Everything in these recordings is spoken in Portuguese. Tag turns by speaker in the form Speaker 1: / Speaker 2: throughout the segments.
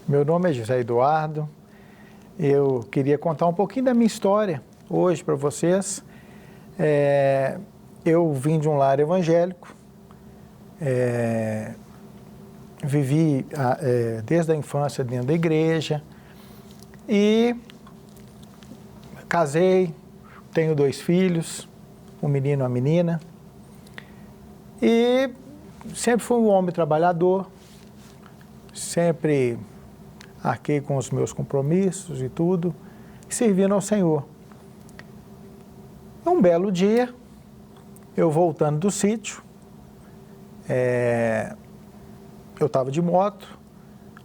Speaker 1: Meu nome é José Eduardo. Eu queria contar um pouquinho da minha história hoje para vocês. Eu vim de um lar evangélico, vivi desde a infância dentro da igreja e casei, tenho 2 filhos, um menino e uma menina. E sempre fui um homem trabalhador, sempre arquei com os meus compromissos e tudo, servindo ao Senhor. Um belo dia, eu voltando do sítio, eu estava de moto,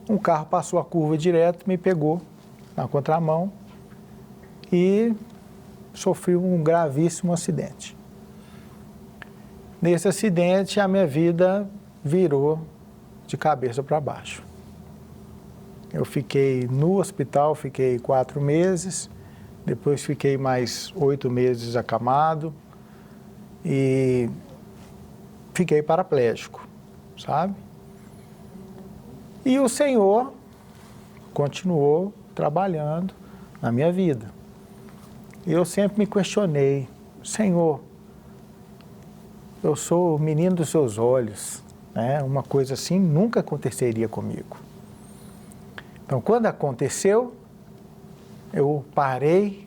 Speaker 1: um carro passou a curva direto, me pegou na contramão e sofri um gravíssimo acidente. Nesse acidente, a minha vida virou de cabeça para baixo. Eu fiquei no hospital, fiquei 4 meses, depois fiquei mais 8 meses acamado e fiquei paraplégico, sabe? E o Senhor continuou trabalhando na minha vida. Eu sempre me questionei, Senhor, eu sou o menino dos seus olhos, né? Uma coisa assim nunca aconteceria comigo. Então, quando aconteceu, eu parei,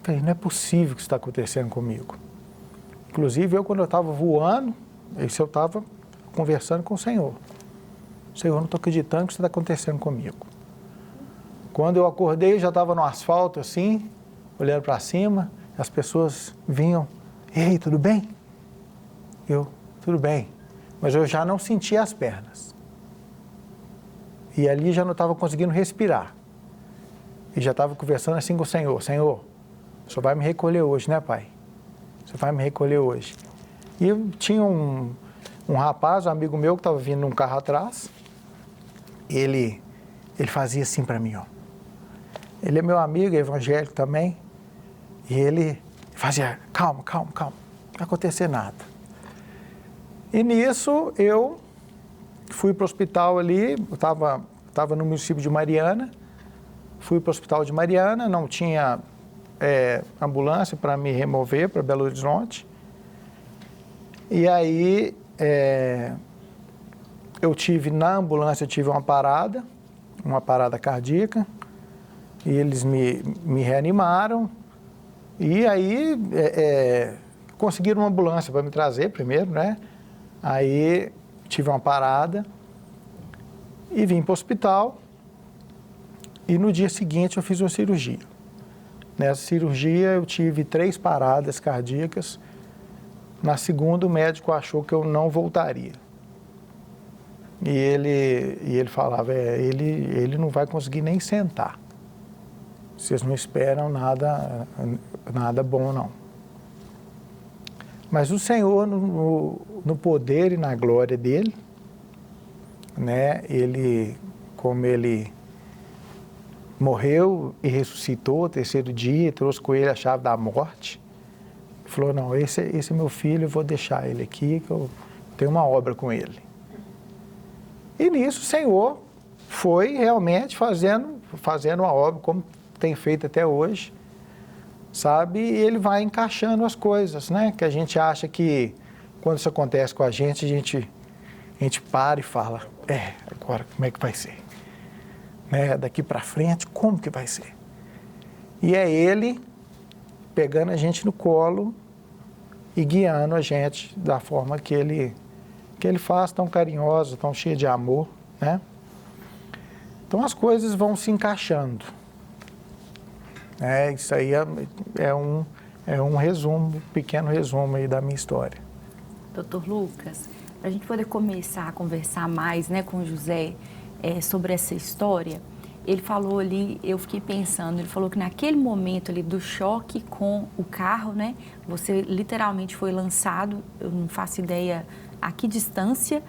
Speaker 1: falei, não é possível que isso está acontecendo comigo. Inclusive, quando eu estava voando, eu estava conversando com o Senhor. Senhor, eu não estou acreditando que isso está acontecendo comigo. Quando eu acordei, já estava no asfalto, assim, olhando para cima, as pessoas vinham, ei, tudo bem? Eu, tudo bem, mas eu já não sentia as pernas. E ali já não estava conseguindo respirar. E já estava conversando assim com o Senhor, Senhor, o Senhor vai me recolher hoje, né, Pai? O Senhor vai me recolher hoje. E eu tinha um rapaz, um amigo meu, que estava vindo num carro atrás, ele fazia assim para mim, ó. Ele é meu amigo, é evangélico também, e ele fazia, calma, calma, calma, não vai acontecer nada. E nisso eu fui para o hospital ali, eu estava no município de Mariana, fui para o hospital de Mariana, não tinha ambulância para me remover para Belo Horizonte. E aí, na ambulância, eu tive uma parada cardíaca, e eles me reanimaram, e aí conseguiram uma ambulância para me trazer primeiro, né? Aí tive uma parada e vim para o hospital, e no dia seguinte eu fiz uma cirurgia. Nessa cirurgia eu tive 3 paradas cardíacas. Na segunda o médico achou que eu não voltaria. E ele falava, ele não vai conseguir nem sentar. Vocês não esperam nada bom, não. Mas o Senhor, no poder e na glória dele, né, como ele morreu e ressuscitou ao 3º dia, trouxe com ele a chave da morte, falou, não, esse é meu filho, eu vou deixar ele aqui, que eu tenho uma obra com ele. E nisso o Senhor foi realmente fazendo uma obra, como tem feito até hoje, sabe? E ele vai encaixando as coisas, né? Que a gente acha que quando isso acontece com a gente para e fala, agora como é que vai ser? Né? Daqui para frente, como que vai ser? E é ele pegando a gente no colo e guiando a gente da forma que ele faz, tão carinhoso, tão cheio de amor, né? Então as coisas vão se encaixando. Isso aí é um resumo, pequeno resumo aí da minha história.
Speaker 2: Doutor Lucas, para a gente poder começar a conversar mais, né, com o José sobre essa história, ele falou ali, eu fiquei pensando, ele falou que naquele momento ali do choque com o carro, né, você literalmente foi lançado, eu não faço ideia a que distância,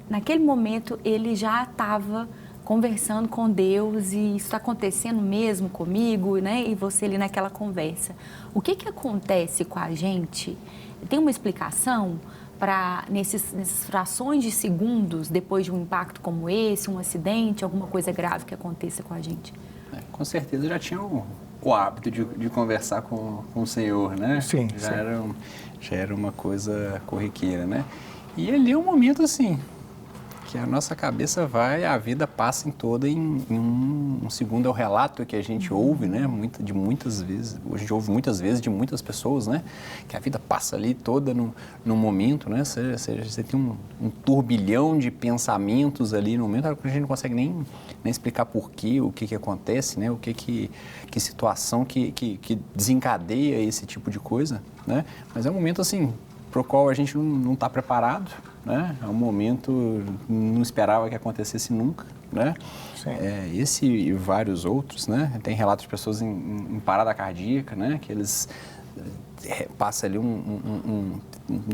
Speaker 2: naquele momento ele já estava conversando com Deus e isso está acontecendo mesmo comigo, né? E você ali naquela conversa. O que acontece com a gente? Tem uma explicação para nessas frações de segundos, depois de um impacto como esse, um acidente, alguma coisa grave que aconteça com a gente?
Speaker 3: Com certeza já tinha o hábito de conversar com o Senhor, né?
Speaker 1: Sim,
Speaker 3: Já era uma coisa corriqueira, né? E ali é um momento assim, que a nossa cabeça vai, a vida passa em toda em um segundo. É o relato que a gente ouve, né? Muitas vezes, a gente ouve muitas vezes de muitas pessoas, né? Que a vida passa ali toda no momento, né? Você tem um turbilhão de pensamentos ali no momento, que a gente não consegue nem explicar por quê, o que acontece, né? Que situação que desencadeia esse tipo de coisa, né? Mas é um momento assim, para o qual a gente não está preparado, né? É um momento não esperava que acontecesse nunca, né? Esse e vários outros, né? Tem relatos de pessoas em parada cardíaca, né? Que eles passam ali um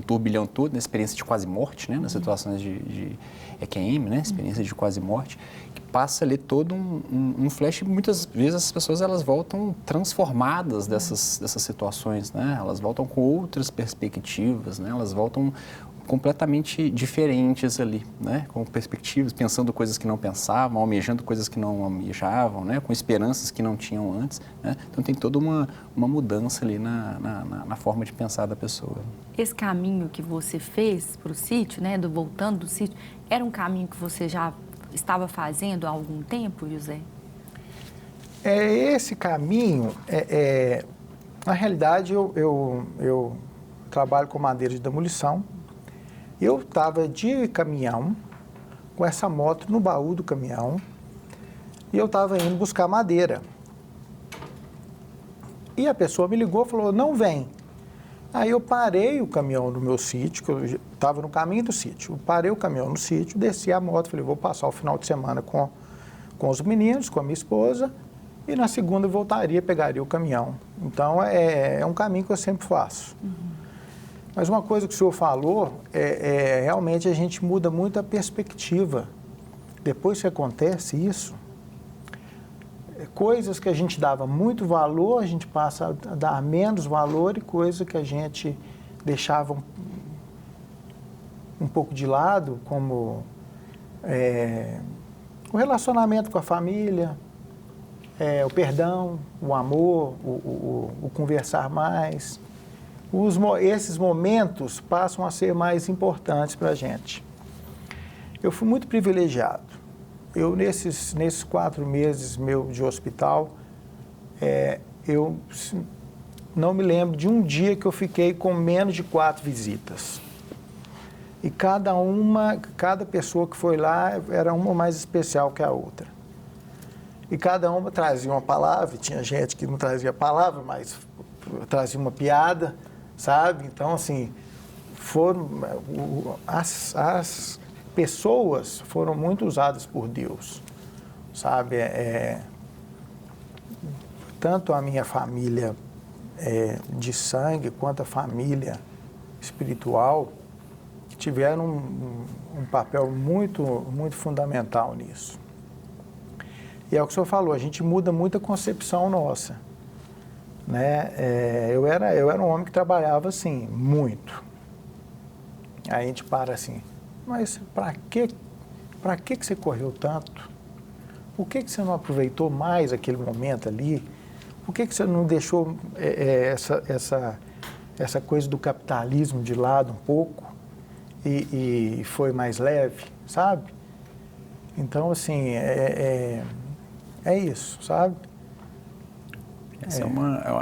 Speaker 3: turbilhão todo, na experiência de quase morte, né? Nas situações de EQM, né? Experiência de quase morte, que passa ali todo um flash. Muitas vezes as pessoas elas voltam transformadas dessas situações, né? Elas voltam com outras perspectivas, né? Elas voltam completamente diferentes ali, né? Com perspectivas, pensando coisas que não pensavam, almejando coisas que não almejavam, né? Com esperanças que não tinham antes, né? Então tem toda uma mudança ali na forma de pensar da pessoa.
Speaker 2: Esse caminho que você fez para o sítio, né? Voltando do sítio, era um caminho que você já estava fazendo há algum tempo, José?
Speaker 1: Esse caminho, na realidade, eu trabalho com madeira de demolição. Eu estava de caminhão, com essa moto no baú do caminhão, e eu estava indo buscar madeira. E a pessoa me ligou e falou, não vem. Aí eu parei o caminhão no meu sítio, que eu estava no caminho do sítio. Eu parei o caminhão no sítio, desci a moto, falei, vou passar o final de semana com os meninos, com a minha esposa, e na segunda eu voltaria, pegaria o caminhão. Então, é um caminho que eu sempre faço. Mas uma coisa que o senhor falou, realmente a gente muda muito a perspectiva. Depois que acontece isso, coisas que a gente dava muito valor, a gente passa a dar menos valor, e coisas que a gente deixava um pouco de lado, como o relacionamento com a família, o perdão, o amor, o conversar mais. Esses momentos passam a ser mais importantes para a gente. Eu fui muito privilegiado. Eu, nesses 4 meses de hospital, eu não me lembro de um dia que eu fiquei com menos de 4 visitas. E cada pessoa que foi lá era uma mais especial que a outra. E cada uma trazia uma palavra, tinha gente que não trazia palavra, mas trazia uma piada, sabe? Então, assim, as pessoas foram muito usadas por Deus, sabe? Tanto a minha família de sangue, quanto a família espiritual, que tiveram um papel muito, muito fundamental nisso. E é o que o senhor falou, a gente muda muito a concepção nossa, né? Eu era um homem que trabalhava assim, muito. Aí a gente para assim, mas para que você correu tanto? Por que você não aproveitou mais aquele momento ali? Por que você não deixou essa coisa do capitalismo de lado um pouco e foi mais leve, sabe? Então, assim, é isso, sabe?
Speaker 3: Essa é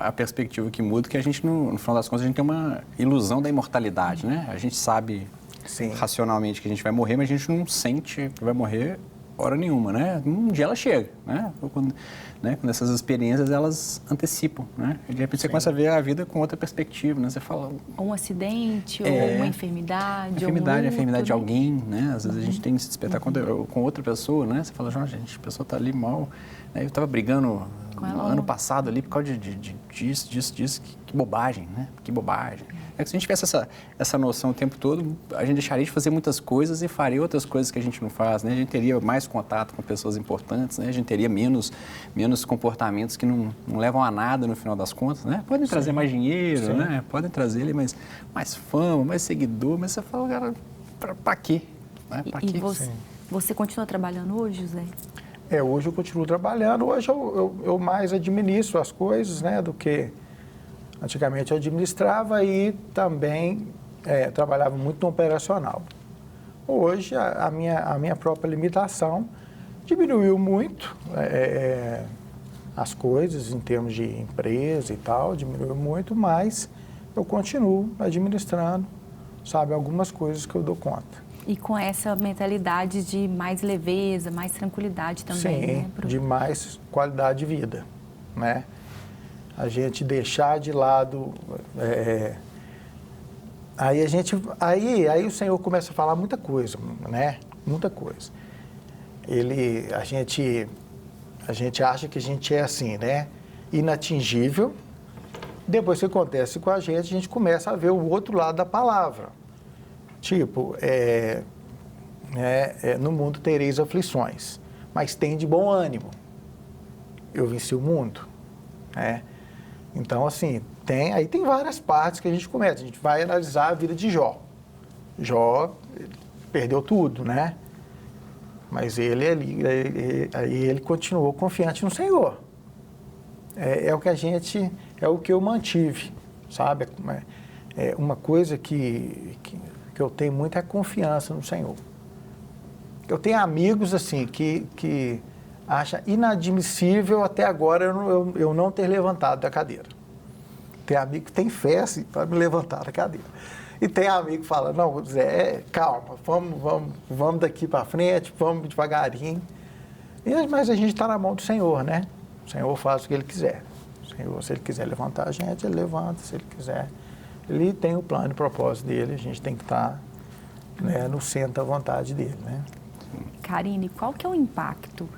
Speaker 3: a perspectiva que muda, que a gente, no final das contas, a gente tem uma ilusão da imortalidade, né? A gente sabe racionalmente que a gente vai morrer, mas a gente não sente que vai morrer hora nenhuma, né? Um dia ela chega, né? Quando essas experiências, elas antecipam, né? E de repente você começa a ver a vida com outra perspectiva, né? Você fala...
Speaker 2: Um acidente, ou uma enfermidade,
Speaker 3: a enfermidade de alguém, né? Às vezes a gente tem que se despertar com outra pessoa, né? Você fala, gente, a pessoa está ali mal, né? Eu estava brigando ano passado ali, por causa disso, que bobagem, né? Que bobagem. É que se a gente tivesse essa noção o tempo todo, a gente deixaria de fazer muitas coisas e faria outras coisas que a gente não faz, né? A gente teria mais contato com pessoas importantes, né? A gente teria menos comportamentos que não levam a nada no final das contas, né? Podem trazer mais dinheiro, né? Podem trazer ali mais fama, mais seguidor, mas você fala, cara, pra quê? Né? Pra quê?
Speaker 2: Você continua trabalhando hoje, José?
Speaker 1: Hoje eu continuo trabalhando. Hoje eu mais administro as coisas, né, do que antigamente eu administrava e também trabalhava muito no operacional. Hoje a minha própria limitação diminuiu muito as coisas em termos de empresa e tal, diminuiu muito, mas eu continuo administrando, sabe, algumas coisas que eu dou conta.
Speaker 2: E com essa mentalidade de mais leveza, mais tranquilidade também,
Speaker 1: sim,
Speaker 2: né?
Speaker 1: De mais qualidade de vida, né? A gente deixar de lado... Aí o Senhor começa a falar muita coisa, né? Muita coisa. A gente acha que a gente é assim, né? Inatingível. Depois que acontece com a gente começa a ver o outro lado da palavra. Tipo, no mundo tereis aflições, mas tem de bom ânimo. Eu venci o mundo. Né? Então, assim, aí tem várias partes que a gente começa. A gente vai analisar a vida de Jó. Jó perdeu tudo, né? Mas ele continuou confiante no Senhor. É o que eu mantive, sabe? Uma coisa que eu tenho muito é confiança no Senhor. Eu tenho amigos, assim, que acham inadmissível até agora eu não ter levantado da cadeira. Tem amigo que tem fé, assim, para me levantar da cadeira. E tem amigo que fala, não, Zé, calma, vamos daqui para frente, vamos devagarinho. Mas a gente está na mão do Senhor, né? O Senhor faz o que Ele quiser. O Senhor, se Ele quiser levantar a gente, Ele levanta, se Ele quiser... Ele tem o plano e o propósito dele, a gente tem que estar no centro da vontade dele, né?
Speaker 2: Karine, qual que é o impacto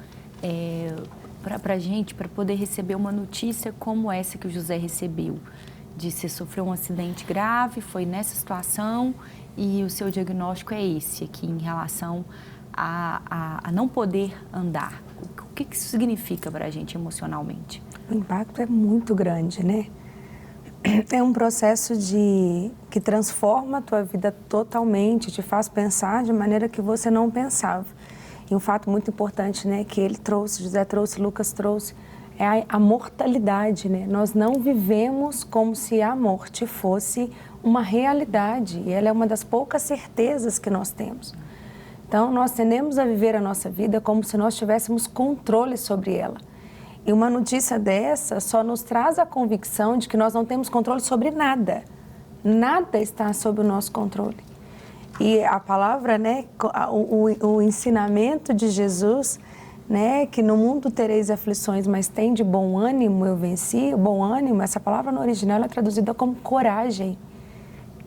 Speaker 2: para a gente, para poder receber uma notícia como essa que o José recebeu? De você sofreu um acidente grave, foi nessa situação e o seu diagnóstico é esse aqui em relação a não poder andar. O que isso significa para a gente emocionalmente?
Speaker 4: O impacto é muito grande, né? É um processo que transforma a tua vida totalmente, te faz pensar de maneira que você não pensava. E um fato muito importante, né, que ele trouxe, José trouxe, Lucas trouxe, é a mortalidade, né? Nós não vivemos como se a morte fosse uma realidade, e ela é uma das poucas certezas que nós temos. Então, nós tendemos a viver a nossa vida como se nós tivéssemos controle sobre ela. E uma notícia dessa só nos traz a convicção de que nós não temos controle sobre nada. Nada está sob o nosso controle. E a palavra, né, o ensinamento de Jesus, né, que no mundo tereis aflições, mas tem de bom ânimo, eu venci. O bom ânimo, essa palavra no original é traduzida como coragem.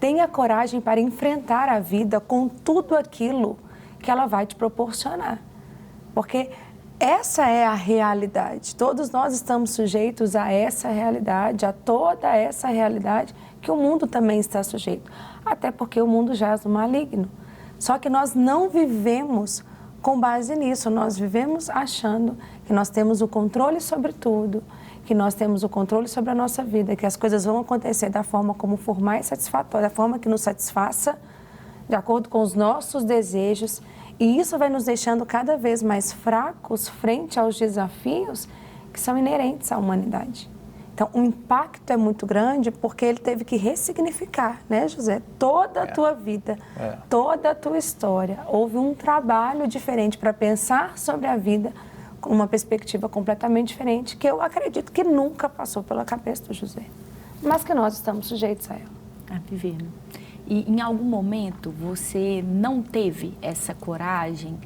Speaker 4: Tenha coragem para enfrentar a vida com tudo aquilo que ela vai te proporcionar. Porque essa é a realidade. Todos nós estamos sujeitos a essa realidade, a toda essa realidade que o mundo também está sujeito. Até porque o mundo jaz no maligno. Só que nós não vivemos com base nisso. Nós vivemos achando que nós temos o controle sobre tudo, que nós temos o controle sobre a nossa vida, que as coisas vão acontecer da forma como for mais satisfatória, da forma que nos satisfaça, de acordo com os nossos desejos. E isso vai nos deixando cada vez mais fracos frente aos desafios que são inerentes à humanidade. Então, o impacto é muito grande porque ele teve que ressignificar, né, José? Toda a tua vida, toda a tua história. Houve um trabalho diferente para pensar sobre a vida com uma perspectiva completamente diferente, que eu acredito que nunca passou pela cabeça do José, mas que nós estamos sujeitos a ela.
Speaker 2: A viver, né? E em algum momento você não teve essa coragem,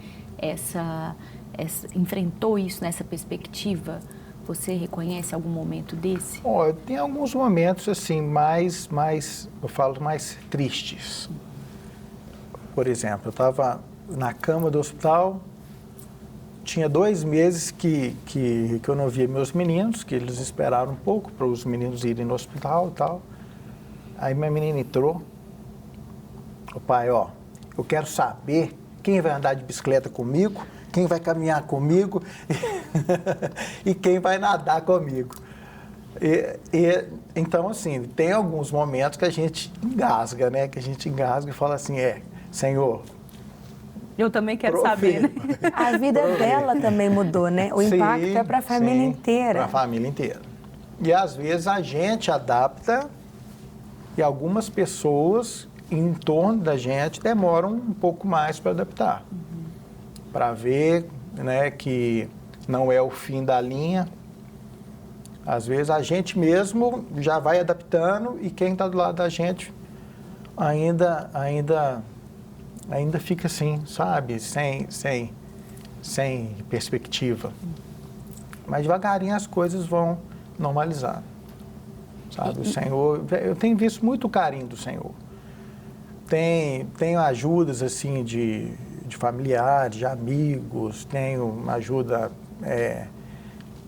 Speaker 2: enfrentou isso nessa perspectiva? Você reconhece algum momento desse?
Speaker 1: Tem alguns momentos assim, eu falo mais tristes. Por exemplo, eu estava na cama do hospital, tinha 2 meses que eu não via meus meninos, que eles esperaram um pouco para os meninos irem no hospital e tal. Aí minha menina entrou. O pai, ó, eu quero saber quem vai andar de bicicleta comigo, quem vai caminhar comigo e quem vai nadar comigo. Então, assim, tem alguns momentos que a gente engasga, né? Que a gente engasga e fala assim, Senhor...
Speaker 2: Eu também quero saber, né?
Speaker 4: A vida dela também mudou, né? O impacto é para a família inteira.
Speaker 1: Para a família inteira. E às vezes a gente adapta e algumas pessoas em torno da gente demoram um pouco mais para adaptar. Para ver, né, que não é o fim da linha. Às vezes a gente mesmo já vai adaptando e quem está do lado da gente ainda fica assim, sabe? Sem perspectiva. Mas devagarinho as coisas vão normalizar. Sabe? O Senhor, eu tenho visto muito carinho do Senhor. Tenho ajudas assim de familiares, de amigos, tenho uma ajuda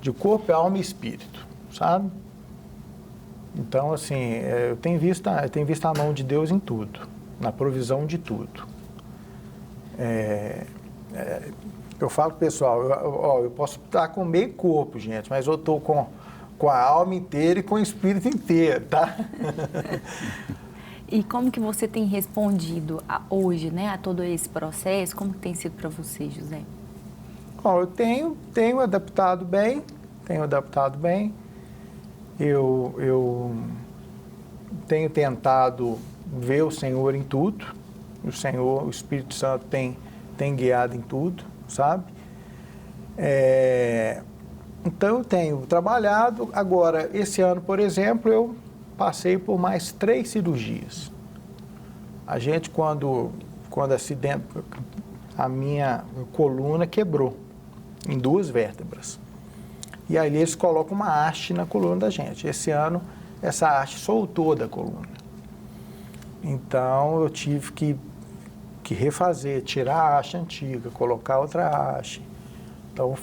Speaker 1: de corpo, alma e espírito, sabe? Então, assim, eu tenho visto a mão de Deus em tudo, na provisão de tudo. Eu falo pro pessoal, eu posso estar com meio corpo, gente, mas eu estou com a alma inteira e com o espírito inteiro, tá?
Speaker 2: E como que você tem respondido hoje, né, a todo esse processo? Como que tem sido para você, José?
Speaker 1: Bom, eu tenho adaptado bem, Eu tenho tentado ver o Senhor em tudo. O Espírito Santo tem guiado em tudo, sabe? Então, eu tenho trabalhado. Agora, esse ano, por exemplo, eu passei por mais 3 cirurgias. A gente, quando acidente, a minha coluna quebrou em 2 vértebras. E aí eles colocam uma haste na coluna da gente. Esse ano, essa haste soltou da coluna. Então, eu tive que refazer, tirar a haste antiga, colocar outra haste. Então,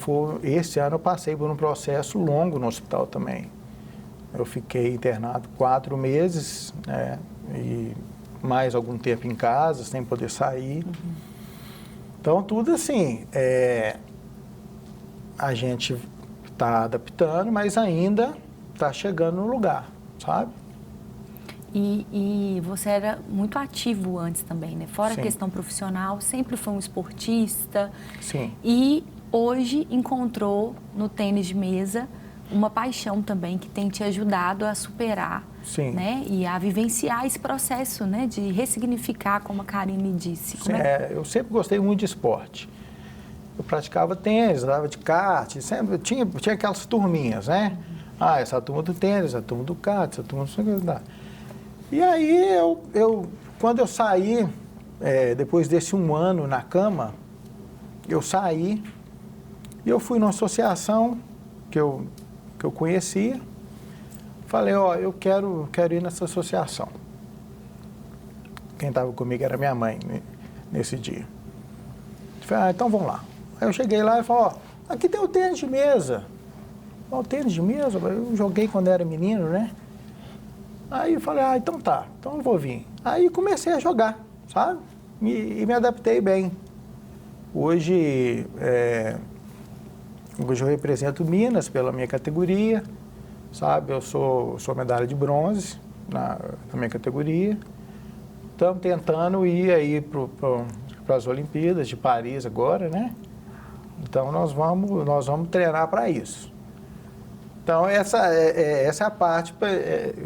Speaker 1: esse ano eu passei por um processo longo no hospital também. Eu fiquei internado 4 meses, né, e mais algum tempo em casa, sem poder sair. Então, tudo assim, a gente está adaptando, mas ainda está chegando no lugar, sabe?
Speaker 2: E você era muito ativo antes também, né? Fora
Speaker 1: Sim.
Speaker 2: a questão profissional, sempre foi um esportista.
Speaker 1: Sim.
Speaker 2: E hoje encontrou no tênis de mesa uma paixão também que tem te ajudado a superar,
Speaker 1: Sim.
Speaker 2: né? E a vivenciar esse processo, né? De ressignificar, como a Karine disse.
Speaker 1: Sim, eu sempre gostei muito de esporte. Eu praticava tênis, andava de kart, sempre tinha aquelas turminhas, né? Essa turma do tênis, a turma do kart, essa turma do... E aí, quando eu saí, depois desse 1 ano na cama, eu saí e eu fui numa associação que eu conhecia. Falei, eu quero ir nessa associação. Quem estava comigo era minha mãe nesse dia. Falei, então vamos lá. Aí eu cheguei lá e falei, aqui tem o tênis de mesa. O tênis de mesa? Eu joguei quando era menino, né? Aí eu falei, então tá, então eu vou vir. Aí comecei a jogar, sabe? E me adaptei bem. Hoje eu represento Minas pela minha categoria, sabe? Eu sou medalha de bronze na minha categoria. Estamos tentando ir aí para as Olimpíadas de Paris agora, né? Então nós vamos treinar para isso. Então essa é a parte,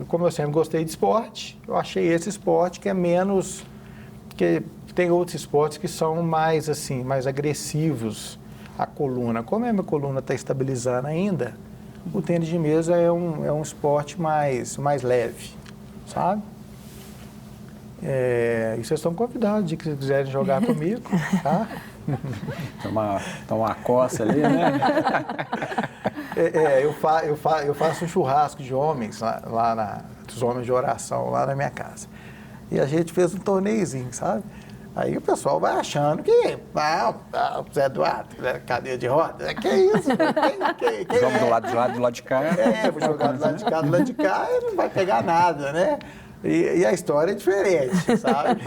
Speaker 1: como eu sempre gostei de esporte, eu achei esse esporte que é menos, que tem outros esportes que são mais assim, mais agressivos à coluna. Como a minha coluna está estabilizando ainda, o tênis de mesa é um esporte mais leve, sabe? E vocês estão convidados de que vocês quiserem jogar comigo, tá?
Speaker 3: Tomar uma coça ali, né?
Speaker 1: Eu faço um churrasco de homens dos homens de oração lá na minha casa. E a gente fez um torneiozinho, sabe? Aí o pessoal vai achando que, o Zé Eduardo, cadeira de roda, que isso? Quem
Speaker 3: Joga do lado de lá, do lado de cá.
Speaker 1: vou jogar do lado de cá, do lado de cá, e não vai pegar nada, né? E a história é diferente, sabe?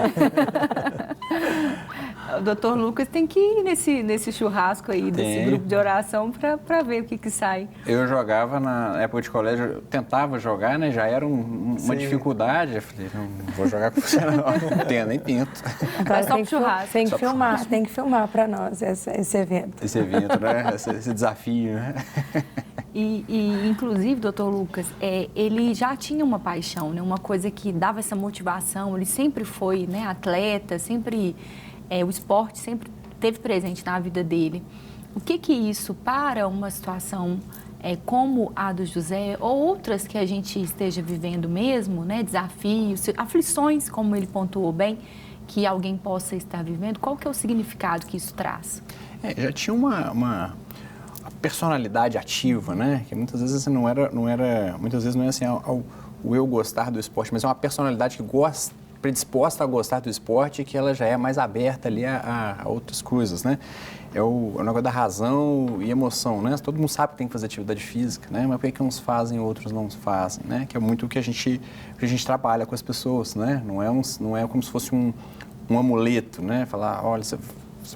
Speaker 2: O doutor Lucas tem que ir nesse churrasco aí, desse grupo de oração, para ver o que sai.
Speaker 3: Eu jogava na época de colégio, eu tentava jogar, né? Já era uma dificuldade. Eu falei, não vou jogar com você, não tenho, nem pinto.
Speaker 4: Agora
Speaker 2: só pro churrasco.
Speaker 4: Tem que filmar para nós esse evento.
Speaker 3: Esse evento, né? Esse desafio, né?
Speaker 2: E inclusive, doutor Lucas, ele já tinha uma paixão, né? Uma coisa que dava essa motivação. Ele sempre foi, né, atleta, sempre... o esporte sempre esteve presente na vida dele. O que isso, para uma situação como a do José, ou outras que a gente esteja vivendo mesmo, né, desafios, aflições, como ele pontuou bem, que alguém possa estar vivendo, qual que é o significado que isso traz?
Speaker 3: Já tinha uma personalidade ativa, né? Que muitas vezes muitas vezes não é assim o eu gostar do esporte, mas é uma personalidade que predisposta a gostar do esporte, que ela já é mais aberta ali a outras coisas, né? É o negócio da razão e emoção, né? Todo mundo sabe que tem que fazer atividade física, né? Mas por que uns fazem e outros não fazem, né? Que é muito o que a gente trabalha com as pessoas, né? Não é como se fosse um amuleto, né? Falar, olha, você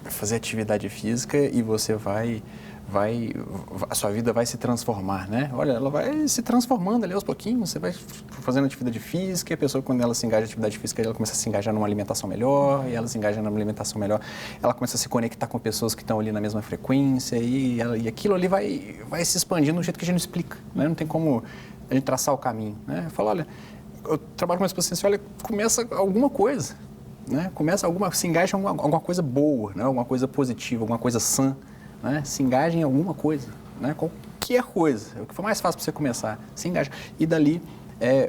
Speaker 3: vai fazer atividade física e você a sua vida vai se transformar, né? Olha, ela vai se transformando ali aos pouquinhos, você vai fazendo atividade física, e a pessoa, quando ela se engaja em atividade física, ela começa a se engajar numa alimentação melhor, e ela se engaja numa alimentação melhor, ela começa a se conectar com pessoas que estão ali na mesma frequência, e aquilo ali vai se expandindo do jeito que a gente não explica, né? Não tem como a gente traçar o caminho, né? Fala, olha, eu trabalho com as pessoas assim, olha, começa alguma coisa, né? Se engaja em alguma coisa boa, né? Alguma coisa positiva, alguma coisa sã, né? Se engaja em alguma coisa, né? Qualquer coisa, o que for mais fácil para você começar, se engaja. E dali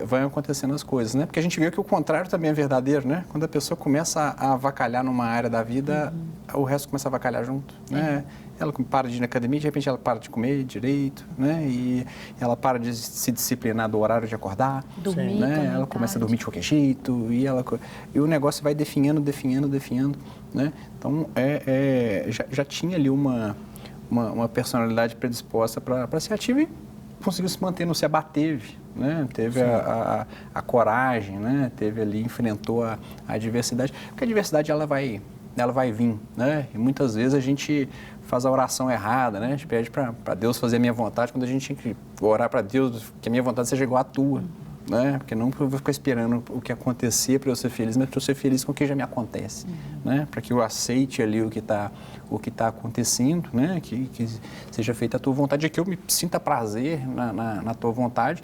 Speaker 3: vai acontecendo as coisas, né? Porque a gente vê que o contrário também é verdadeiro, né? Quando a pessoa começa a avacalhar numa área da vida, o resto começa a avacalhar junto, né? Ela para de ir na academia, de repente ela para de comer direito, né? E ela para de se disciplinar do horário de acordar,
Speaker 2: dormir,
Speaker 3: né? Ela começa a dormir de qualquer jeito e o negócio vai definhando, né? Então, já tinha ali uma personalidade predisposta para ser ativa e conseguiu se manter, não se abateve, né? Teve a coragem, né? Enfrentou a adversidade, porque a adversidade ela vai vir, né? E muitas vezes a gente faz a oração errada, né? A gente pede para Deus fazer a minha vontade, quando a gente tinha que orar para Deus que a minha vontade seja igual à tua, né? Porque não eu vou ficar esperando o que acontecer para eu ser feliz, mas para eu ser feliz com o que já me acontece, né? Para que eu aceite ali o que tá acontecendo, né? Que seja feita a tua vontade, que eu me sinta prazer na tua vontade.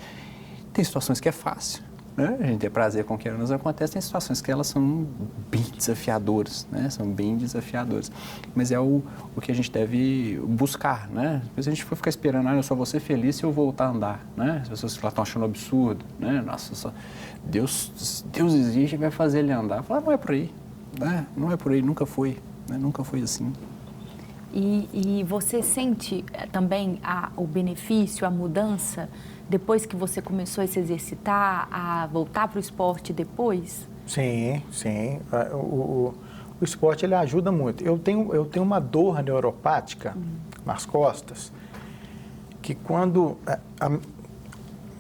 Speaker 3: Tem situações que é fácil, né? A gente ter prazer com o que nos acontece, tem situações que elas são bem desafiadoras, né? São bem desafiadoras. Mas é o que a gente deve buscar, né? Depois a gente for ficar esperando, eu só vou ser feliz se eu voltar a andar, né? As pessoas estão achando absurdo, né? Nossa, Deus existe e vai fazer ele andar. Fala, não é por aí, né? Não é por aí, nunca foi, né? Nunca foi assim.
Speaker 2: E você sente também o benefício, a mudança, depois que você começou a se exercitar, a voltar para o esporte depois?
Speaker 1: Sim. O esporte ele ajuda muito. Eu tenho uma dor neuropática nas costas, que quando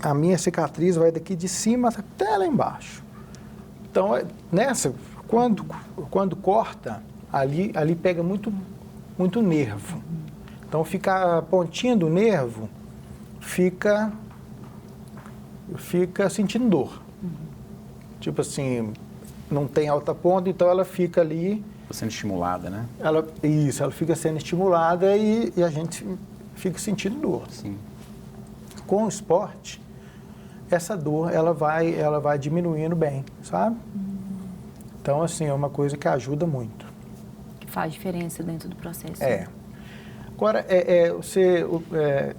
Speaker 1: a minha cicatriz vai daqui de cima até lá embaixo. Então, quando corta, ali pega muito nervo. Então, fica a pontinha do nervo, fica sentindo dor. Tipo assim, não tem alta ponta, então ela fica ali...
Speaker 3: Sendo estimulada, né?
Speaker 1: Ela fica sendo estimulada e a gente fica sentindo dor.
Speaker 3: Sim.
Speaker 1: Com o esporte, essa dor, ela vai diminuindo bem, sabe? Então, assim, é uma coisa que ajuda muito.
Speaker 2: Que faz diferença dentro do processo.
Speaker 1: Agora,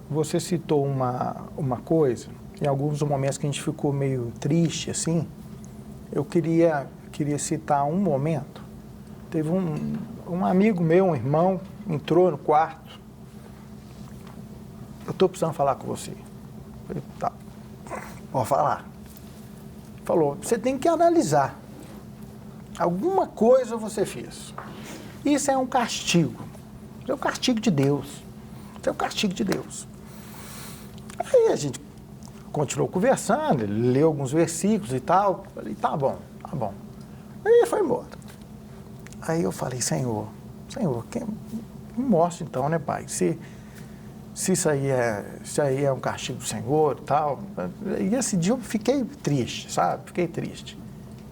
Speaker 1: você citou uma coisa, em alguns momentos que a gente ficou meio triste, assim, eu queria citar um momento. Teve um amigo meu, um irmão, entrou no quarto. Eu estou precisando falar com você. Eu falei, tá, pode falar. Falou, você tem que analisar Alguma coisa você fez. Isso é um castigo. Isso é um castigo de Deus. Isso é um castigo de Deus. Aí a gente continuou conversando, ele leu alguns versículos e tal. Falei, tá bom, tá bom. Aí ele foi embora. Aí eu falei, Senhor, me mostra então, né, Pai? Se isso aí é um castigo do Senhor e tal. E esse dia eu fiquei triste, sabe? Fiquei triste.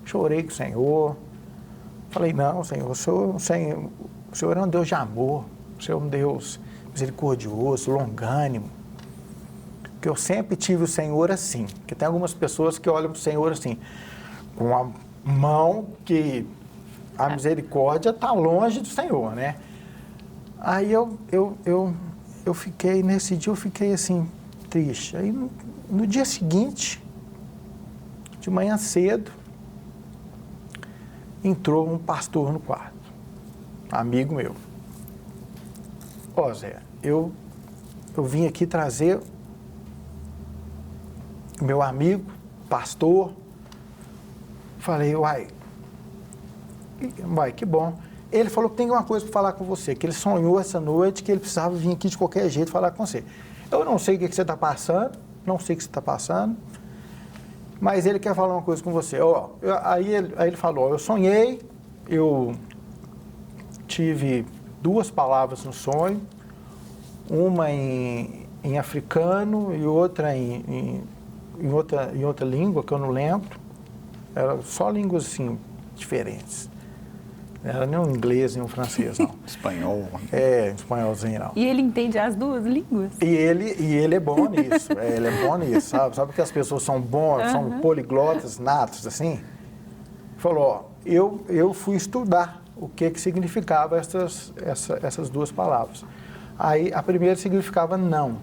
Speaker 1: Chorei com o Senhor. Falei, não, Senhor, o Senhor é um Deus de amor. O Senhor é um Deus misericordioso, longânimo. Porque eu sempre tive o Senhor assim. Porque tem algumas pessoas que olham para o Senhor assim, com a mão que a misericórdia está longe do Senhor, né? Aí eu fiquei, nesse dia eu fiquei assim, triste. Aí no dia seguinte, de manhã cedo, entrou um pastor no quarto, amigo meu. Ó, Zé, eu vim aqui trazer o meu amigo, pastor. Falei, uai, que bom. Ele falou que tem uma coisa para falar com você, que ele sonhou essa noite, que ele precisava vir aqui de qualquer jeito falar com você. Eu não sei o que você está passando, mas ele quer falar uma coisa com você. Aí ele falou, eu sonhei, eu tive 2 palavras no sonho, uma em africano e outra em outra língua que eu não lembro. Eram só línguas assim, diferentes. Não era nem um inglês, nem um francês, não.
Speaker 3: Espanhol.
Speaker 1: Espanholzinho, não.
Speaker 2: E ele entende as 2 línguas?
Speaker 1: E ele é bom nisso, ele é bom nisso, sabe? Sabe que as pessoas são bons, são poliglotas natos, assim? Falou, eu fui estudar o que significava essas 2 palavras. Aí, a primeira significava não.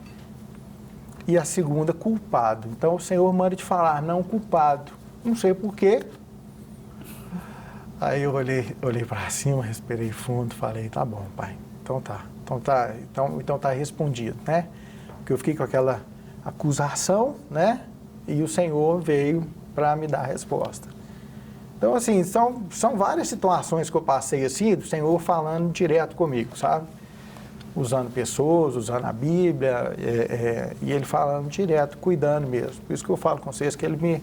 Speaker 1: E a segunda, culpado. Então, o Senhor manda te falar, não culpado. Não sei por quê. Aí eu olhei para cima, respirei fundo, falei, tá bom, Pai. Então tá respondido, né? Porque eu fiquei com aquela acusação, né? E o Senhor veio para me dar a resposta. Então, assim, são várias situações que eu passei assim, do Senhor falando direto comigo, sabe? Usando pessoas, usando a Bíblia, e Ele falando direto, cuidando mesmo. Por isso que eu falo com vocês que Ele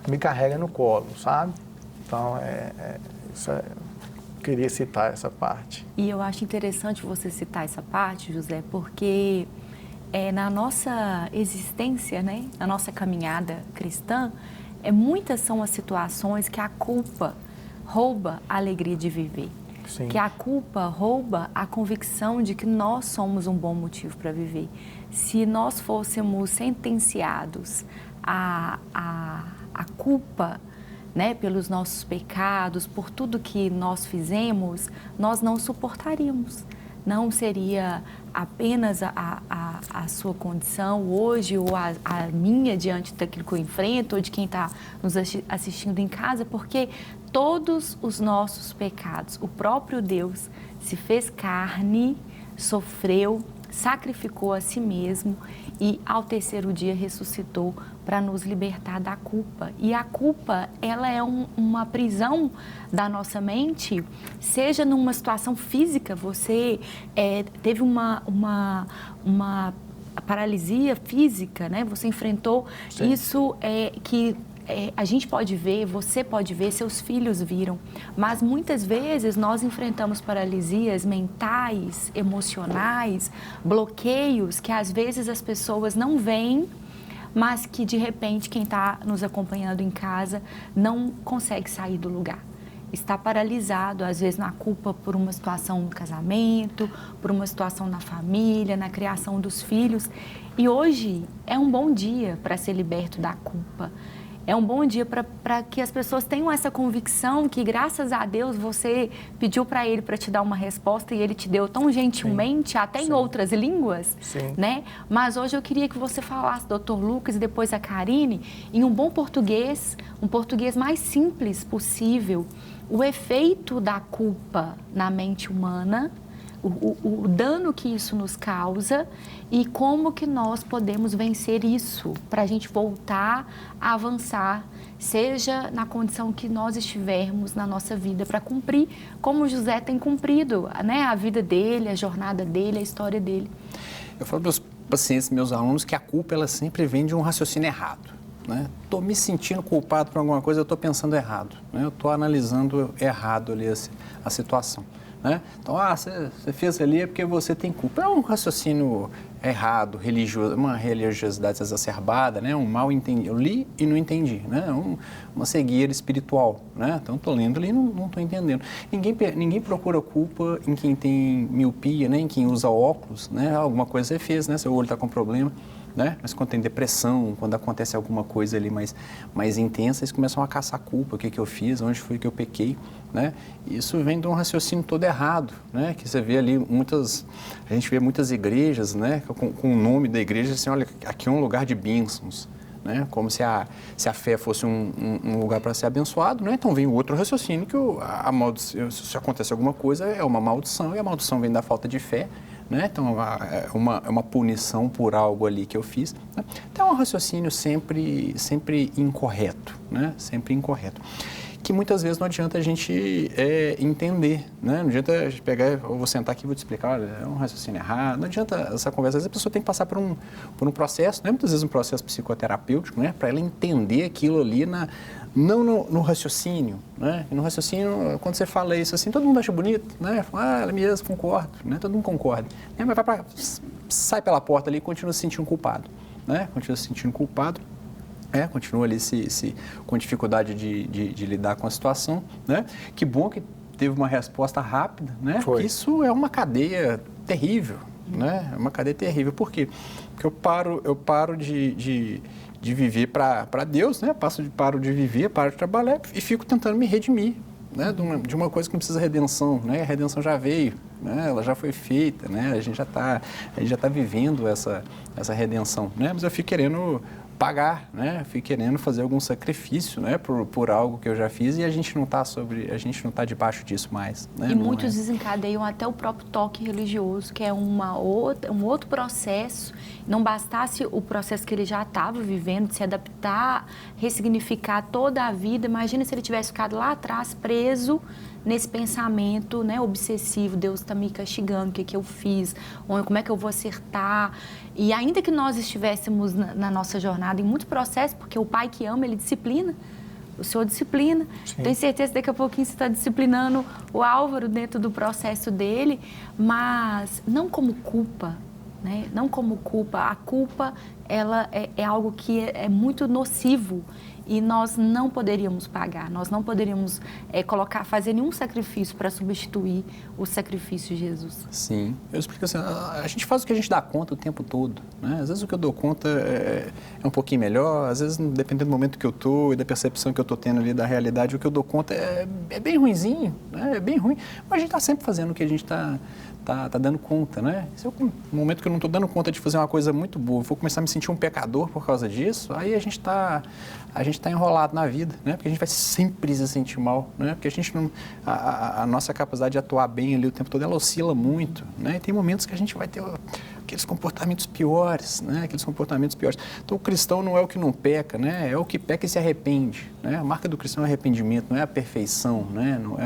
Speaker 1: me carrega no colo, sabe? Então, eu queria citar essa parte.
Speaker 2: E eu acho interessante você citar essa parte, José, porque na nossa existência, né, na nossa caminhada cristã, muitas são as situações que a culpa rouba a alegria de viver.
Speaker 1: Sim. Que
Speaker 2: a culpa rouba a convicção de que nós somos um bom motivo para viver. Se nós fôssemos sentenciados à culpa, né, pelos nossos pecados, por tudo que nós fizemos, nós não suportaríamos. Não seria apenas a sua condição hoje ou a minha diante daquilo que eu enfrento ou de quem está nos assistindo em casa, porque todos os nossos pecados, o próprio Deus se fez carne, sofreu, sacrificou a si mesmo e ao 3º dia ressuscitou para nos libertar da culpa. E a culpa, ela é uma prisão da nossa mente, seja numa situação física, você teve uma paralisia física, né? Você enfrentou. Sim. Isso que a gente pode ver, você pode ver, seus filhos viram, mas muitas vezes nós enfrentamos paralisias mentais, emocionais, bloqueios que às vezes as pessoas não veem, mas que de repente quem está nos acompanhando em casa não consegue sair do lugar. Está paralisado, às vezes na culpa por uma situação no casamento, por uma situação na família, na criação dos filhos. E hoje é um bom dia para ser liberto da culpa. É um bom dia para que as pessoas tenham essa convicção que, graças a Deus, você pediu para Ele para te dar uma resposta e Ele te deu tão gentilmente, sim, até sim, em outras línguas, sim, né? Mas hoje eu queria que você falasse, Dr. Lucas, e depois a Karine, em um bom português, um português mais simples possível, o efeito da culpa na mente humana, o dano que isso nos causa e como que nós podemos vencer isso para a gente voltar a avançar, seja na condição que nós estivermos na nossa vida, para cumprir como o José tem cumprido, né? A vida dele, a jornada dele, a história dele.
Speaker 3: Eu falo para os pacientes, meus alunos, que a culpa ela sempre vem de um raciocínio errado. Estou me sentindo culpado por alguma coisa, eu estou pensando errado. Né? Eu estou analisando errado ali a situação. Né? Então, você fez ali é porque você tem culpa. É um raciocínio errado, religioso, uma religiosidade exacerbada, né? Um mal entendido. Eu li e não entendi, né? Uma cegueira espiritual. Né? Então, estou lendo ali e não estou entendendo. Ninguém procura culpa em quem tem miopia, né? Em quem usa óculos. Né? Alguma coisa você fez, né? Seu olho está com problema. Né? Mas quando tem depressão, quando acontece alguma coisa ali mais intensa, eles começam a caçar culpa, o que eu fiz, onde foi que eu pequei, né? E isso vem de um raciocínio todo errado, né? Que você vê ali a gente vê muitas igrejas, né? Com o nome da igreja, assim, olha, aqui é um lugar de bênçãos, né? Como se a fé fosse um lugar para ser abençoado, né? Então vem o outro raciocínio que se acontece alguma coisa é uma maldição, e a maldição vem da falta de fé. Né? Então, é uma punição por algo ali que eu fiz. Né? Então, é um raciocínio sempre incorreto, né? Sempre incorreto. Que muitas vezes não adianta a gente entender, né? Não adianta a gente pegar, eu vou sentar aqui e vou te explicar, olha, é um raciocínio errado, não adianta essa conversa. Às vezes a pessoa tem que passar por um processo, né? Muitas vezes um processo psicoterapêutico, né? Para ela entender aquilo ali não no raciocínio, né? E no raciocínio, quando você fala isso assim, todo mundo acha bonito, né? Fala, ela mesmo, concordo, né? Todo mundo concorda. Né? Mas sai pela porta ali e continua se sentindo culpado, né? Continua se sentindo culpado, continua ali com dificuldade de lidar com a situação, né? Que bom que teve uma resposta rápida, né? Porque isso é uma cadeia terrível, né? É uma cadeia terrível. Por quê? Porque eu paro de viver para Deus, né? Paro de viver, paro de trabalhar e fico tentando me redimir, né? De uma coisa que não precisa redenção, né? A redenção já veio, né? Ela já foi feita, né? A gente já está vivendo essa redenção, né? Mas eu fico querendo pagar, né? Fico querendo fazer algum sacrifício, né? Por algo que eu já fiz e a gente não está debaixo disso mais, né?
Speaker 2: E muitos desencadeiam até o próprio toque religioso, que é um outro processo. Não bastasse o processo que ele já estava vivendo, de se adaptar, ressignificar toda a vida. Imagina se ele tivesse ficado lá atrás, preso nesse pensamento, né, obsessivo. Deus está me castigando, o que eu fiz? Ou como é que eu vou acertar? E ainda que nós estivéssemos na nossa jornada em muitos processos, porque o pai que ama, ele disciplina. O Senhor disciplina. Sim. Tenho certeza que daqui a pouquinho você está disciplinando o Álvaro dentro do processo dele, mas não como culpa. Né? Não como culpa. A culpa ela é algo que é muito nocivo e nós não poderíamos pagar, nós não poderíamos fazer nenhum sacrifício para substituir o sacrifício de Jesus.
Speaker 3: Sim, eu explico assim, a gente faz o que a gente dá conta o tempo todo, né? Às vezes o que eu dou conta é um pouquinho melhor, às vezes dependendo do momento que eu estou e da percepção que eu estou tendo ali da realidade, o que eu dou conta é bem ruinzinho, né? É bem ruim, mas a gente está sempre fazendo o que a gente está dando conta, né? Se eu, no momento que eu não estou dando conta de fazer uma coisa muito boa, vou começar a me sentir um pecador por causa disso, aí a gente está enrolado na vida, né? Porque a gente vai sempre se sentir mal, né? Porque a gente não, a nossa capacidade de atuar bem ali o tempo todo, ela oscila muito, né? E tem momentos que a gente vai ter aqueles comportamentos piores, né? Aqueles comportamentos piores. Então, o cristão não é o que não peca, né? É o que peca e se arrepende, né? A marca do cristão é arrependimento, não é a perfeição, né? Não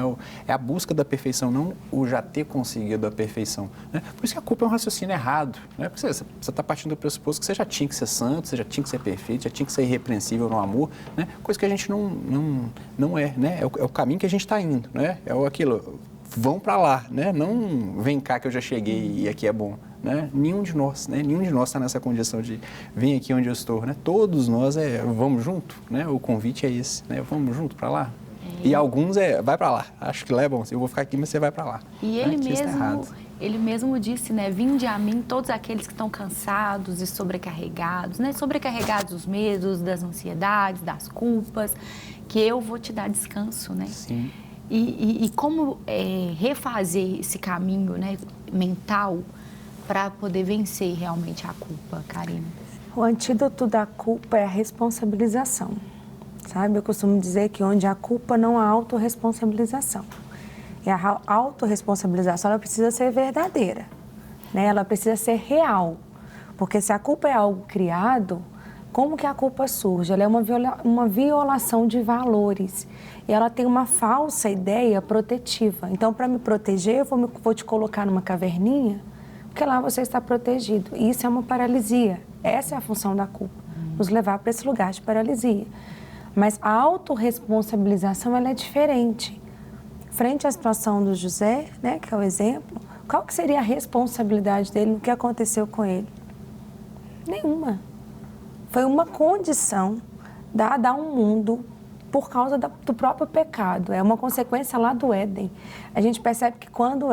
Speaker 3: é a busca da perfeição, não o já ter conseguido a perfeição, né? Por isso que a culpa é um raciocínio errado, né? Porque você está partindo do pressuposto que você já tinha que ser santo, você já tinha que ser perfeito, já tinha que ser irrepreensível no amor, né? Coisa que a gente não é, né? É o caminho que a gente está indo, né? É aquilo, vão para lá, né? Não vem cá que eu já cheguei e aqui é bom. Né? Nenhum de nós está nessa condição de vem aqui onde eu estou, né? Todos nós vamos junto, né? O convite é esse, né? Vamos junto para lá. E alguns vai para lá. Acho que lá é bom. Eu vou ficar aqui, mas você vai para lá.
Speaker 2: E ele mesmo disse, né? Vinde a mim todos aqueles que estão cansados e sobrecarregados, né? Sobrecarregados dos medos, das ansiedades, das culpas, que eu vou te dar descanso, né?
Speaker 3: Sim.
Speaker 2: E como refazer esse caminho, né? Mental para poder vencer realmente a culpa, Karine?
Speaker 4: O antídoto da culpa é a responsabilização, sabe? Eu costumo dizer que onde há culpa não há autorresponsabilização. E a autorresponsabilização, ela precisa ser verdadeira, né? Ela precisa ser real. Porque se a culpa é algo criado, como que a culpa surge? Ela é uma violação de valores. E ela tem uma falsa ideia protetiva. Então, para me proteger, eu vou te colocar numa caverninha, porque lá você está protegido. E isso é uma paralisia. Essa é a função da culpa, nos levar para esse lugar de paralisia. Mas a autorresponsabilização, ela é diferente. Frente à situação do José, né, que é o exemplo, qual que seria a responsabilidade dele no que aconteceu com ele? Nenhuma. Foi uma condição dada a um mundo por causa do próprio pecado. É uma consequência lá do Éden. A gente percebe que quando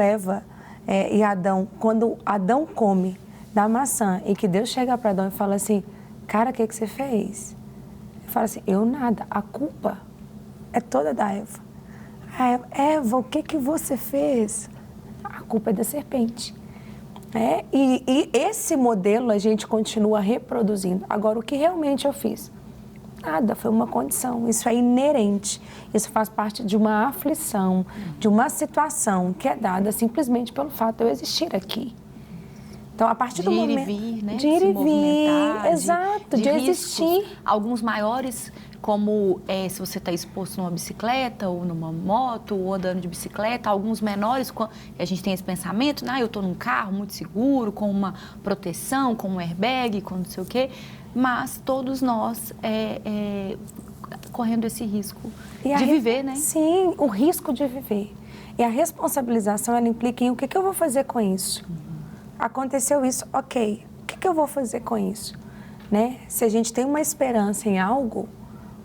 Speaker 4: quando Adão come da maçã e que Deus chega para Adão e fala assim, cara, o que você fez? Ele fala assim, eu nada, a culpa é toda da Eva. Eva, o que você fez? A culpa é da serpente. E esse modelo a gente continua reproduzindo. Agora, o que realmente eu fiz? Nada, foi uma condição. Isso é inerente. Isso faz parte de uma aflição, de uma situação que é dada simplesmente pelo fato de eu existir aqui. Então, a partir do momento...
Speaker 2: De ir e vir, né?
Speaker 4: De ir e vir, exato, de existir.
Speaker 2: Alguns maiores, como se você está exposto numa bicicleta ou numa moto ou andando de bicicleta. Alguns menores, a gente tem esse pensamento, eu estou num carro muito seguro, com uma proteção, com um airbag, com não sei o quê. Mas todos nós correndo esse risco de viver, né?
Speaker 4: Sim, o risco de viver. E a responsabilização, ela implica em o que eu vou fazer com isso. Aconteceu isso, ok. O que eu vou fazer com isso? Né? Se a gente tem uma esperança em algo,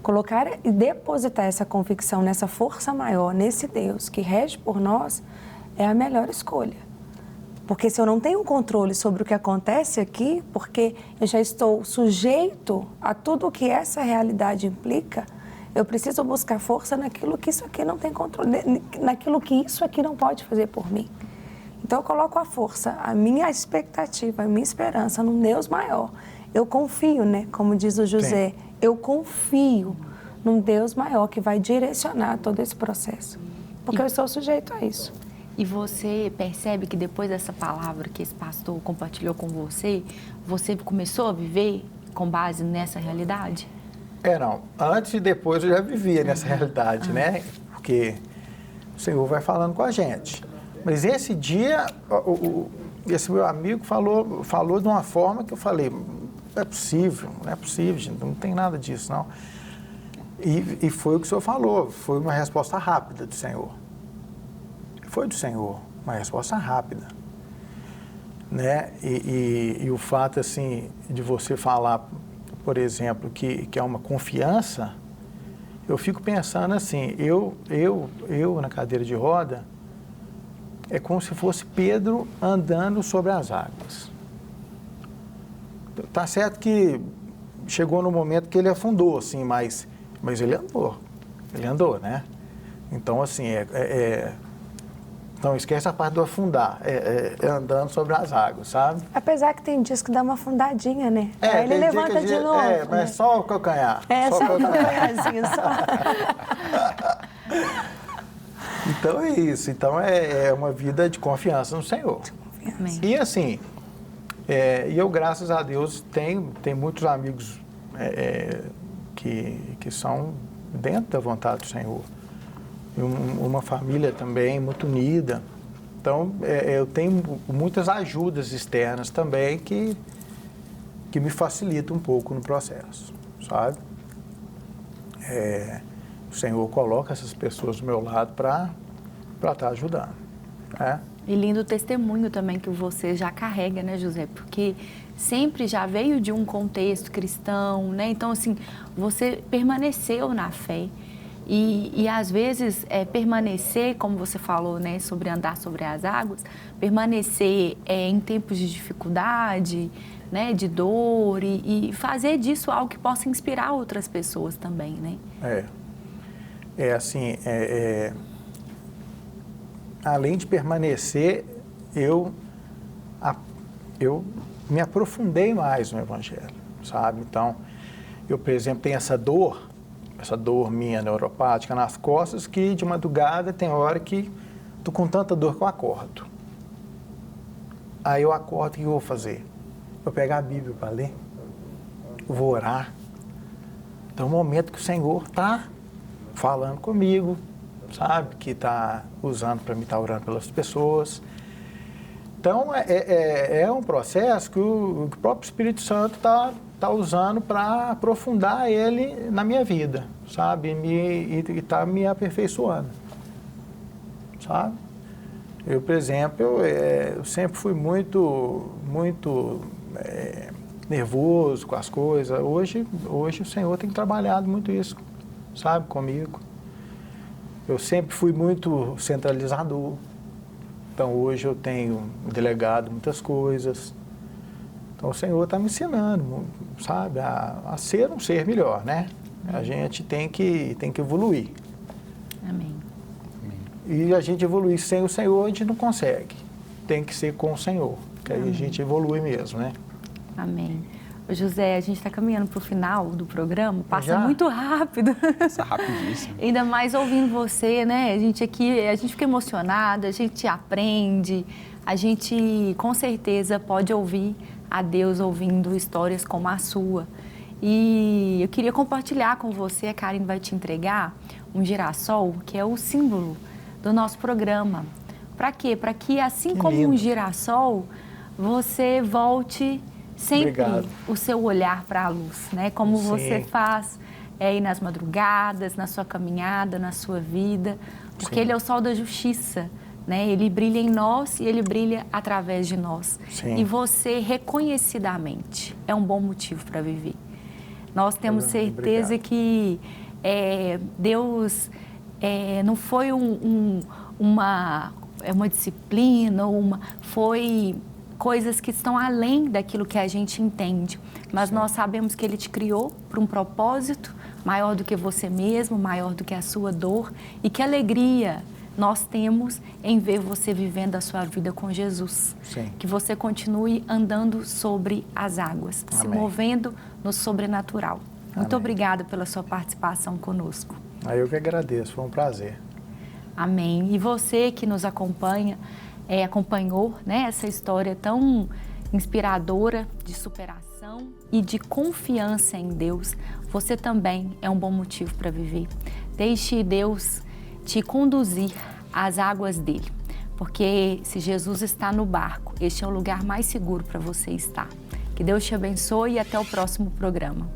Speaker 4: colocar e depositar essa convicção nessa força maior, nesse Deus que rege por nós, é a melhor escolha. Porque se eu não tenho controle sobre o que acontece aqui, porque eu já estou sujeito a tudo o que essa realidade implica, eu preciso buscar força naquilo que isso aqui não tem controle, naquilo que isso aqui não pode fazer por mim. Então eu coloco a força, a minha expectativa, a minha esperança num Deus maior. Eu confio, né? Como diz o José, sim, eu confio num Deus maior que vai direcionar todo esse processo. Porque eu estou sujeito a isso.
Speaker 2: E você percebe que depois dessa palavra que esse pastor compartilhou com você, você começou a viver com base nessa realidade?
Speaker 1: Não. Antes e depois eu já vivia nessa realidade, né? Porque o Senhor vai falando com a gente. Mas esse dia, esse meu amigo falou de uma forma que eu falei, não é possível, gente, não tem nada disso, não. E foi o que o Senhor falou, foi uma resposta rápida do Senhor. Foi do Senhor, uma resposta rápida, né? E o fato, assim, de você falar, por exemplo, que é uma confiança, eu fico pensando assim, eu na cadeira de roda, é como se fosse Pedro andando sobre as águas. Tá certo que chegou no momento que ele afundou, assim, mas ele andou, né? Então, assim, Então, esquece a parte do afundar, é andando sobre as águas, sabe?
Speaker 4: Apesar que tem dias que dá uma afundadinha, né? Aí ele levanta de novo.
Speaker 1: Mas
Speaker 4: né?
Speaker 1: Só o calcanhar.
Speaker 4: Só o calcanharzinho, só.
Speaker 1: Então é isso. Então é uma vida de confiança no Senhor.
Speaker 2: Amém.
Speaker 1: E assim, e eu, graças a Deus, tenho muitos amigos que são dentro da vontade do Senhor. Uma família também muito unida. Então, eu tenho muitas ajudas externas também que me facilitam um pouco no processo, sabe? O Senhor coloca essas pessoas do meu lado para estar ajudando, né?
Speaker 2: E lindo testemunho também que você já carrega, né, José? Porque sempre já veio de um contexto cristão, né? Então, assim, você permaneceu na fé. E às vezes, permanecer, como você falou, né, sobre andar sobre as águas, permanecer em tempos de dificuldade, né, de dor e fazer disso algo que possa inspirar outras pessoas também, né?
Speaker 1: Além de permanecer, eu me aprofundei mais no Evangelho, sabe? Então, eu, por exemplo, tenho essa dor minha neuropática nas costas, que de madrugada tem hora que tô com tanta dor que eu acordo. Aí eu acordo, o que eu vou fazer? Eu vou pegar a Bíblia para ler, eu vou orar. Então, é um momento que o Senhor está falando comigo, sabe? Que está usando para mim estar orando pelas pessoas. Então, é um processo que o próprio Espírito Santo está usando para aprofundar ele na minha vida, sabe? E está me aperfeiçoando, sabe? Eu, por exemplo, eu sempre fui muito nervoso com as coisas. Hoje o Senhor tem trabalhado muito isso, sabe, comigo. Eu sempre fui muito centralizador. Então, hoje eu tenho delegado muitas coisas. Então, o Senhor está me ensinando, sabe, a ser um ser melhor, né? A gente tem que evoluir.
Speaker 2: Amém.
Speaker 1: E a gente evoluir sem o Senhor, a gente não consegue. Tem que ser com o Senhor, que aí a gente evolui mesmo, né?
Speaker 2: Amém. Ô José, a gente está caminhando para o final do programa, passa
Speaker 1: Já?
Speaker 2: muito rápido.
Speaker 3: Passa rapidíssimo.
Speaker 2: Ainda mais ouvindo você, né? A gente fica emocionada, a gente aprende, a gente com certeza pode ouvir a Deus ouvindo histórias como a sua. E eu queria compartilhar com você, a Karine vai te entregar um girassol, que é o símbolo do nosso programa. Para quê? Para que assim
Speaker 1: Que
Speaker 2: como
Speaker 1: lindo.
Speaker 2: um girassol, você volte sempre
Speaker 1: Obrigado.
Speaker 2: o seu olhar para a luz, né? Como
Speaker 1: Sim.
Speaker 2: você faz aí nas madrugadas, na sua caminhada, na sua vida, porque
Speaker 1: Sim.
Speaker 2: ele é o sol da justiça, né? Ele brilha em nós e ele brilha através de nós.
Speaker 1: Sim.
Speaker 2: E você, reconhecidamente, é um bom motivo para viver. Nós temos certeza
Speaker 1: Obrigado.
Speaker 2: que Deus não foi uma disciplina, foi coisas que estão além daquilo que a gente entende. Mas nós sabemos que Ele te criou para um propósito maior do que você mesmo, maior do que a sua dor. E que alegria nós temos em ver você vivendo a sua vida com Jesus.
Speaker 1: Sim.
Speaker 2: Que você continue andando sobre as águas, se
Speaker 1: Amém.
Speaker 2: movendo no sobrenatural. Muito
Speaker 1: Amém.
Speaker 2: obrigada pela sua participação conosco.
Speaker 1: Aí eu que agradeço, foi um prazer.
Speaker 2: Amém. E você que nos acompanhou, né, essa história tão inspiradora de superação e de confiança em Deus, você também é um bom motivo para viver. Deixe Deus te conduzir às águas dele, porque se Jesus está no barco, este é o lugar mais seguro para você estar. Que Deus te abençoe e até o próximo programa.